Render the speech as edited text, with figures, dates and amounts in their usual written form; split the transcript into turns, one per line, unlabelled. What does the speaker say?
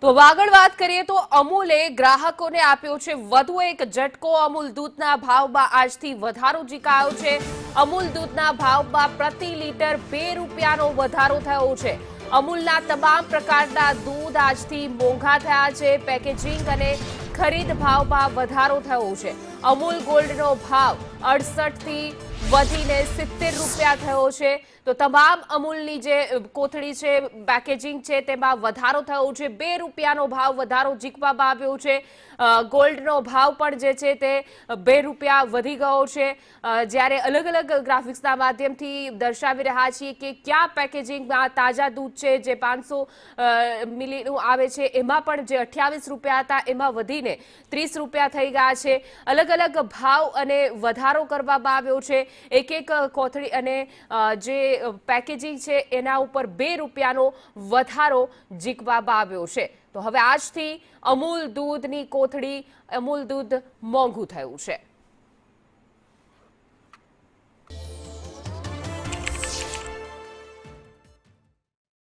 તો આગળ વાત કરીએ તો અમૂલે ગ્રાહકોને આપ્યો છે વધુ એક ઝટકો। અમૂલ દૂધના ભાવમાં આજથી વધારો ઝીકાયો છે। અમૂલ દૂધના ભાવમાં પ્રતિ લીટર 2 રૂપિયાનો વધારો થયો છે। અમૂલના તમામ પ્રકારના દૂધ આજથી મોંઘા થયા છે। પેકેજિંગ અને ખરીદ ભાવમાં વધારો થયો છે। અમૂલ ગોલ્ડનો ભાવ 68 થી વધીને 70 રૂપિયા થયો છે। તો તમામ અમૂલની જે કોથળી છે, પેકેજિંગ છે, તેમાં વધારો થયો છે। 2 રૂપિયાનો ભાવ વધારો ઝીકવામાં આવ્યો છે। ગોલ્ડનો ભાવ પણ જે છે તે 2 રૂપિયા વધી ગયો છે। જ્યારે અલગ અલગ ગ્રાફિક્સના માધ્યમથી દર્શાવી રહ્યા છીએ કે ક્યાં પેકેજિંગમાં તાજા દૂધ છે જે 500 મિલીનું આવે છે એમાં પણ જે 28 રૂપિયા હતા એમાં વધીને 30 રૂપિયા થઈ ગયા છે। અલગ અલગ ભાવ અને વધારો કરવામાં આવ્યો છે। એક એક કોથળી અને જે પેકેજિંગ છે એના ઉપર 2 રૂપિયાનો વધારો ઝીકવામાં આવ્યો છે। તો હવે આજથી અમૂલ દૂધની કોથળી, અમૂલ દૂધ મોંઘું થયું છે।